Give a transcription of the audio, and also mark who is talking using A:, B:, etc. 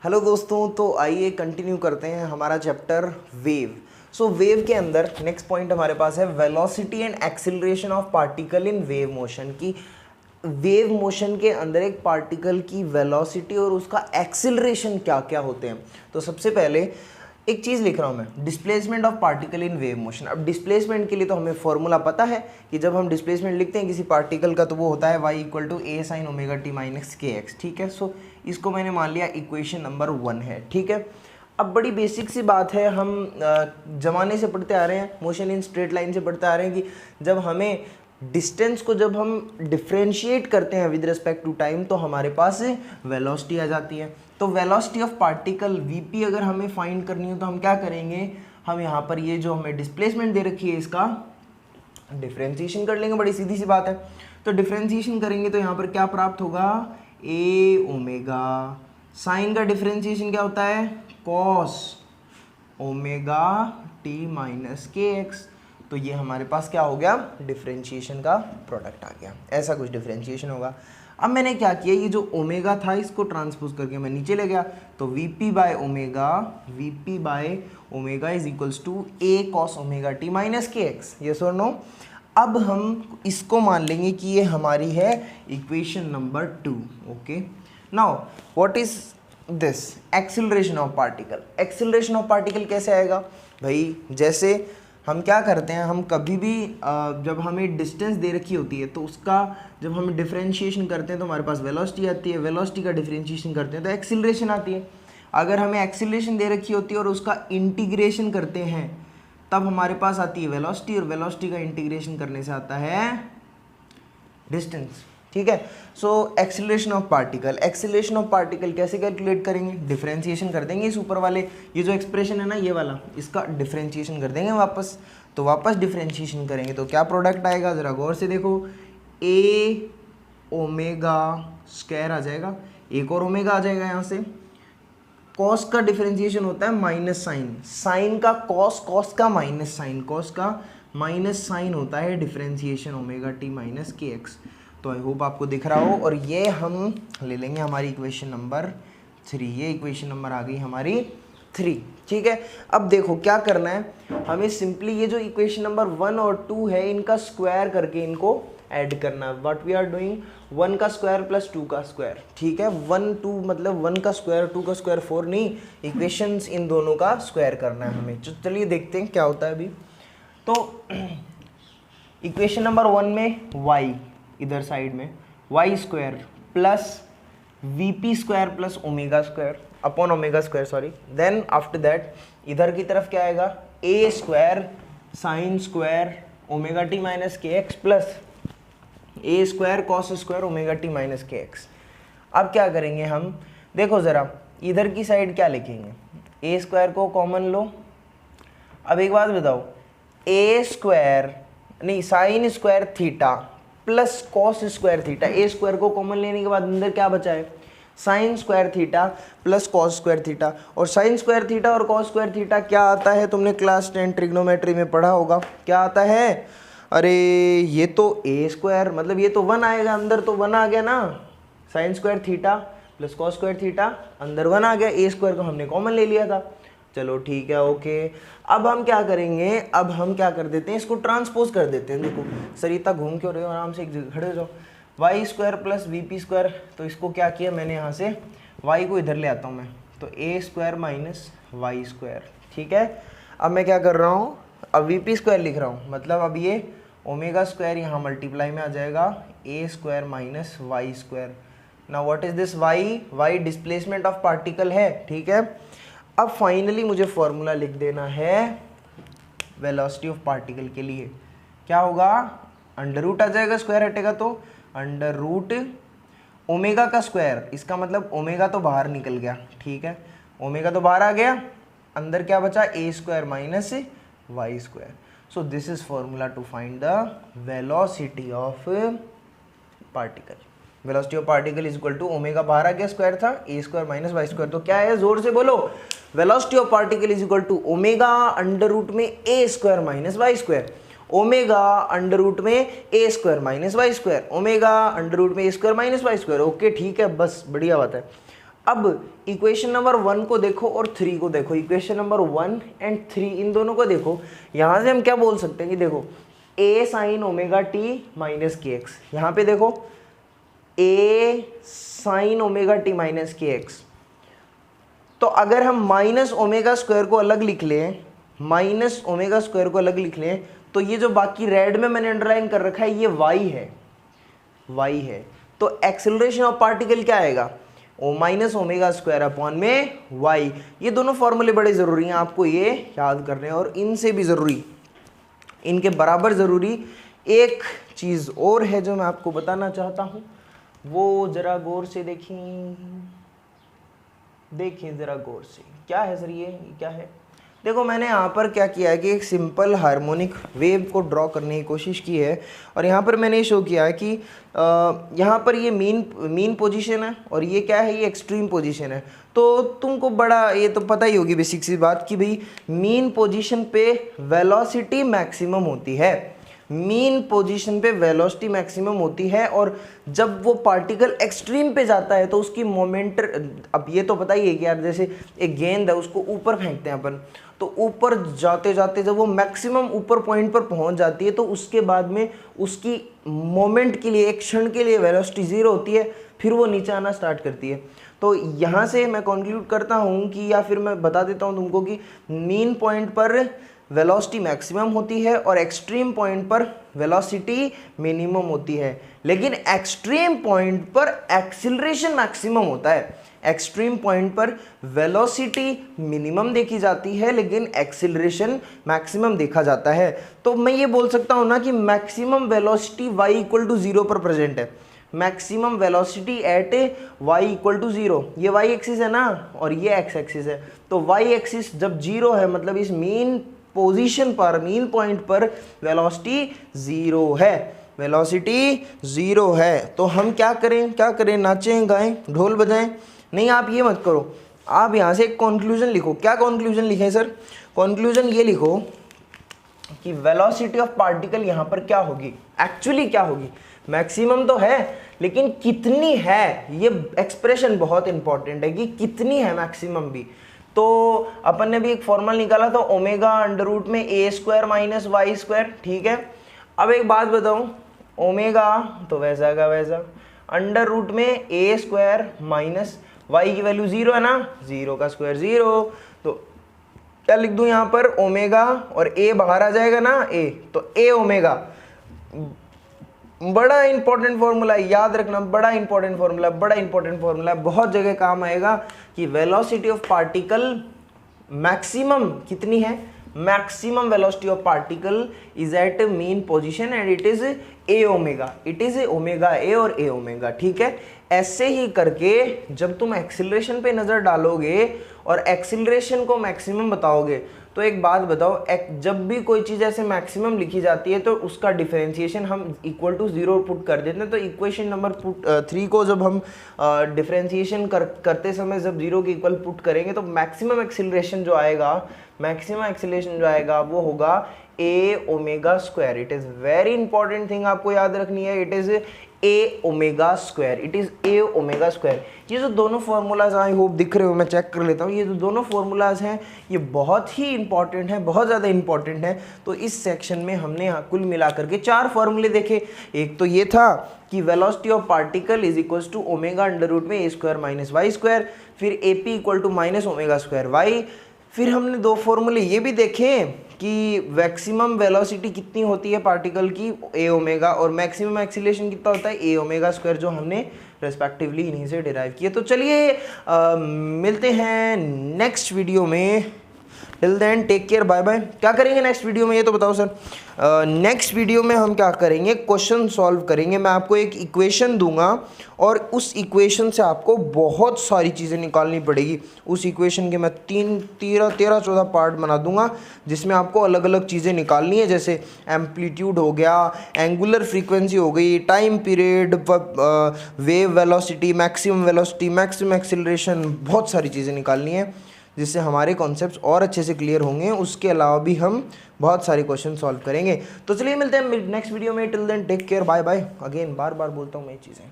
A: Hello दोस्तों, तो आइए कंटिन्यू करते हैं हमारा चैप्टर वेव। सो वेव के अंदर नेक्स्ट पॉइंट हमारे पास है velocity and acceleration of particle in wave motion की। वेव मोशन के अंदर एक पार्टिकल की वेलोसिटी और उसका एक्सिलरेशन क्या क्या होते हैं। तो सबसे पहले एक चीज़ लिख रहा हूँ मैं, displacement of particle in wave motion. अब डिस्प्लेसमेंट के लिए तो हमें फॉर्मूला पता है कि जब हम डिस्प्लेसमेंट लिखते हैं किसी पार्टिकल का तो वो होता है y equal to a sine omega T minus K X. ठीक है, सो इसको मैंने मान लिया इक्वेशन नंबर 1 है। ठीक है, अब बड़ी बेसिक सी बात है, हम जमाने से पढ़ते आ रहे हैं, मोशन इन स्ट्रेट लाइन से पढ़ते आ रहे हैं कि जब हमें डिस्टेंस को जब हम डिफ्रेंशिएट करते हैं विद रिस्पेक्ट टू टाइम तो हमारे पास वेलोसिटी आ जाती है। तो वेलोसिटी ऑफ पार्टिकल वीपी अगर हमें फाइंड करनी हो तो हम क्या करेंगे, हम यहाँ पर ये जो हमें डिस्प्लेसमेंट दे रखी है इसका डिफ्रेंशिएशन कर लेंगे। बड़ी सीधी सी बात है। तो डिफ्रेंशिएशन करेंगे तो यहाँ पर क्या प्राप्त होगा, ए ओमेगा। साइन का डिफ्रेंशिएशन क्या होता है, cos omega T minus K x. तो ये हमारे पास क्या हो गया, डिफरेंशिएशन का प्रोडक्ट आ गया। ऐसा कुछ डिफरेंशिएशन होगा। अब मैंने क्या किया, ये जो ओमेगा था इसको ट्रांसपोज करके मैं नीचे ले गया, तो VP by omega is equals to A cos omega T minus K X. Yes और नो। अब हम इसको मान लेंगे कि ये हमारी है equation number 2। Okay, now what is this acceleration of particle. Acceleration of particle कैसे आएगा भाई, जैसे हम क्या करते हैं, हम कभी भी जब हमें डिस्टेंस दे रखी होती है तो उसका जब हम डिफरेंशिएशन करते हैं तो हमारे पास वेलोसिटी आती है, वेलोसिटी का डिफरेंशिएशन करते हैं तो एक्सिलरेशन आती है। अगर हमें एक्सिलरेशन दे रखी होती है और उसका इंटीग्रेशन करते हैं तब हमारे पास आती है वेलोसिटी, और वेलोसिटी का इंटीग्रेशन करने से आता है डिस्टेंस। ठीक है, so acceleration of particle. Acceleration of particle कैसे कैलकुलेट करेंगे, डिफरेंशिएशन कर देंगे इस ऊपर वाले, ये जो एक्सप्रेशन है ना ये वाला, इसका डिफरेंशिएशन कर देंगे वापस। तो वापस डिफरेंशिएशन करेंगे तो क्या प्रोडक्ट आएगा, ज़रा गौर से देखो, ए ओमेगा स्क्वायर आ जाएगा, एक और ओमेगा आ जाएगा यहाँ से। कॉस का डिफरेंशिएशन होता है माइनस साइन, साइन का कॉस, कॉस का माइनस साइन, कॉस का माइनस साइन होता है differentiation omega T minus K x. तो आई होप आपको दिख रहा हो। और ये हम ले लेंगे हमारी इक्वेशन नंबर 3। ये इक्वेशन नंबर आ गई हमारी 3। ठीक है, अब देखो क्या करना है, हमें सिंपली ये जो इक्वेशन नंबर 1 और 2 है इनका स्क्वायर करके इनको ऐड करना है। व्हाट वी आर डूइंग, 1 का स्क्वायर प्लस 2 का स्क्वायर। ठीक है, 1 2 मतलब 1 का स्क्वायर 2 का स्क्वायर 4 नहीं, इक्वेशंस इन दोनों का स्क्वायर करना है हमें। चलिए देखते हैं क्या होता है अभी। तो इक्वेशन नंबर 1 में y इधर साइड में Y square plus V P square plus omega square upon omega square, sorry. Then after that इधर की तरफ क्या आएगा, A square sine square omega T minus K X plus A square cos square omega T minus K X. अब क्या करेंगे हम, देखो ज़रा इधर की साइड क्या लिखेंगे, ए स्क्वायर को कॉमन लो। अब एक बात बताओ, ए स्क्वायर नहीं sine square theta plus cos square theta, A square को कॉमन लेने के बाद अंदर क्या बचा है, sine square theta plus cos square theta. और साइन स्क्वायर थीटा और कॉस स्क्वायर थीटा क्या आता है, तुमने क्लास 10 ट्रिग्नोमेट्री में पढ़ा होगा, क्या आता है, अरे ये तो ए स्क्वायर मतलब ये तो 1 आएगा, अंदर तो 1 आ गया ना, sign square theta plus cos square theta, अंदर 1 आ गया, ए स्क्वायर को हमने कॉमन ले लिया था। चलो ठीक है, ओके। अब हम क्या करेंगे, अब हम क्या कर देते हैं, इसको ट्रांसपोज कर देते हैं। देखो सरिता घूम क्यों रहे हो, आराम से एक जगह खड़े हो जाओ। Y square plus V P square, तो इसको क्या किया मैंने, यहाँ से वाई को इधर ले आता हूँ मैं, तो ए स्क्वायर माइनस वाई स्क्वायर। ठीक है, अब मैं क्या कर रहा हूँ, अब वी पी स्क्वायर लिख रहा हूँ, मतलब अब ये ओमेगा स्क्वायर यहाँ मल्टीप्लाई में आ जाएगा, A square minus Y square. Now what is this, Y, Y displacement of particle है। ठीक है, अब फाइनली मुझे फॉर्मूला लिख देना है वेलोसिटी ऑफ पार्टिकल के लिए। क्या होगा, अंडर रूट आ जाएगा, स्क्वायर हटेगा तो अंडर रूट ओमेगा का स्क्वायर, इसका मतलब ओमेगा तो बाहर निकल गया। ठीक है, ओमेगा तो बाहर आ गया, अंदर क्या बचा, A square minus Y square. So this is formula to find the velocity of particle. Velocity of particle is equal to omega बाहर आ गया, स्क्वायर था, A square minus Y square. तो क्या है, जोर से बोलो, velocity of particle is equal to omega under root में A square minus Y square, omega under root में A square minus Y square, omega under root में A square minus Y square. Okay ठीक है, बस बढ़िया बात है। अब इक्वेशन नंबर 1 को देखो और 3 को देखो, इक्वेशन नंबर 1 एंड 3 इन दोनों को देखो। यहाँ से हम क्या बोल सकते हैं कि देखो a sine omega T minus K x, यहाँ पे देखो a sine omega T minus K x. तो अगर हम माइनस ओमेगा स्क्वायर को अलग लिख लें, माइनस ओमेगा स्क्वायर को अलग लिख लें, तो ये जो बाकी रेड में मैंने अंडरलाइन कर रखा है ये y है, y है। तो एक्सेलरेशन ऑफ पार्टिकल क्या आएगा, ओ माइनस ओमेगा स्क्वायर अपॉन में y। ये दोनों फॉर्मूले बड़े ज़रूरी हैं, आपको ये याद करने हैं। और इनसे भी ज़रूरी, इनके बराबर ज़रूरी एक चीज़ और है जो मैं आपको बताना चाहता हूँ, वो ज़रा गौर से देखें ज़रा गौर से। क्या है सर ये क्या है? देखो मैंने यहाँ पर क्या किया है कि एक सिंपल हार्मोनिक वेव को ड्रॉ करने की कोशिश की है, और यहाँ पर मैंने शो किया है कि यहाँ पर ये मीन पोजीशन है और ये क्या है, ये एक्सट्रीम पोजीशन है। तो तुमको बड़ा ये तो पता ही होगी बेसिक सी बात कि भाई मीन पोजीशन पे वेलोसिटी मैक्सिमम होती है, मीन पोजीशन पे वेलोसिटी मैक्सिमम होती है। और जब वो पार्टिकल एक्सट्रीम पे जाता है तो उसकी मोमेंट, अब ये तो पता ही है कि यार जैसे एक गेंद है उसको ऊपर फेंकते हैं अपन, तो ऊपर जाते जाते जब वो मैक्सिमम ऊपर पॉइंट पर पहुंच जाती है तो उसके बाद में उसकी मोमेंट के लिए, एक क्षण के लिए वेलोसिटी ज़ीरो होती है, फिर वो नीचे आना स्टार्ट करती है। तो यहाँ से मैं कंक्लूड करता हूँ कि, या फिर मैं बता देता हूँ तुमको कि मीन पॉइंट पर वेलोसिटी मैक्सिमम होती है और एक्सट्रीम पॉइंट पर वेलोसिटी मिनिमम होती है, लेकिन एक्सट्रीम पॉइंट पर एक्सीलरेशन मैक्सिमम होता है। एक्सट्रीम पॉइंट पर वेलोसिटी मिनिमम देखी जाती है लेकिन एक्सीलरेशन मैक्सिमम देखा जाता है। तो मैं ये बोल सकता हूँ ना कि maximum velocity y equal to 0 पर प्रेजेंट है, maximum velocity at y equal to 0। ये y एक्सिस है ना और ये x एक्सिस है, तो y एक्सिस जब 0 है मतलब इस मीन पोजीशन पर, मीन पॉइंट पर वेलोसिटी 0 है, वेलोसिटी 0 है। तो हम क्या करें, नाचें गाएं ढोल बजाएं? नहीं, आप ये मत करो, आप यहाँ से एक कंक्लूजन लिखो। क्या कंक्लूजन लिखें सर? कंक्लूजन ये लिखो कि वेलोसिटी ऑफ पार्टिकल यहाँ पर क्या होगी, एक्चुअली क्या होगी। मैक्सिमम तो है लेकिन कितनी है, ये एक्सप्रेशन बहुत इंपॉर्टेंट है कि कितनी है मैक्सिमम भी। तो अपन ने भी एक फॉर्मूला निकाला था ओमेगा अंडर रूट में a square minus Y square, ठीक है। अब एक बात बताऊं, ओमेगा तो वैसा का वैसा, अंडर रूट में a स्क्वायर माइनस वाई की वैल्यू 0 है ना, 0 का स्क्वायर 0, तो क्या लिख दूं यहाँ पर, ओमेगा और a बाहर आ जाएगा ना a, तो a ओमेगा। बड़ा इंपॉर्टेंट फॉर्मूला है, याद रखना, बड़ा इंपॉर्टेंट फॉर्मूला, बड़ा इंपॉर्टेंट फॉर्मूला, बहुत जगह काम आएगा कि वेलोसिटी ऑफ पार्टिकल मैक्सिमम कितनी है, maximum velocity of particle is at mean position and it is a omega, it is omega a और a ओमेगा, ठीक है। ऐसे ही करके जब तुम एक्सीलरेशन पे नजर डालोगे और एक्सीलरेशन को मैक्सिमम बताओगे, तो एक बात बताओ, जब भी कोई चीज़ ऐसे मैक्सिमम लिखी जाती है तो उसका डिफरेंशिएशन हम इक्वल टू 0 पुट कर देते हैं। तो इक्वेशन नंबर 3 को जब हम डिफरेंशिएशन करते समय जब 0 के इक्वल पुट करेंगे तो मैक्सिमम एक्सीलरेशन जो आएगा, मैक्सिमम एक्सीलरेशन जो आएगा वो होगा a omega square. It is very important thing आपको याद रखनी है, it is a omega square, it is a omega square. ये जो दोनों फार्मूलाज आई होप दिख रहे हो, मैं चेक कर लेता हूँ, ये जो दोनों फार्मूलाज हैं ये बहुत ही इंपॉर्टेंट है, बहुत ज़्यादा इंपॉर्टेंट है। तो इस सेक्शन में हमने कुल मिलाकर के 4 फार्मूले देखे। एक तो ये था कि velocity of particle is equals to omega under root में a square minus Y square, फिर AP equal to minus omega square Y. फिर हमने 2 फॉर्मूले ये भी देखे कि मैक्सिमम वेलोसिटी कितनी होती है पार्टिकल की, a ओमेगा, और मैक्सिमम एक्सीलरेशन कितना होता है, a ओमेगा स्क्वायर, जो हमने रेस्पेक्टिवली इन्हीं से डिराइव किए। तो चलिए मिलते हैं नेक्स्ट वीडियो में। Till then take care, bye bye. क्या करेंगे नेक्स्ट वीडियो में ये तो बताओ सर? नेक्स्ट वीडियो में हम क्या करेंगे, क्वेश्चन सॉल्व करेंगे। मैं आपको एक इक्वेशन दूंगा और उस इक्वेशन से आपको बहुत सारी चीज़ें निकालनी पड़ेगी। उस इक्वेशन के मैं 13-14 पार्ट बना दूंगा जिसमें आपको अलग अलग चीज़ें निकालनी है, जैसे एम्पलीट्यूड हो गया, एंगुलर फ्रीक्वेंसी हो गई, time period, wave velocity, maximum acceleration, बहुत सारी चीज़ें निकालनी है जिससे हमारे कॉन्सेप्ट्स और अच्छे से क्लियर होंगे। उसके अलावा भी हम बहुत सारे क्वेश्चन सॉल्व करेंगे। तो चलिए मिलते हैं नेक्स्ट वीडियो में। Till then take care, bye bye. Again बार बार बोलता हूँ मैं ये चीज़ें।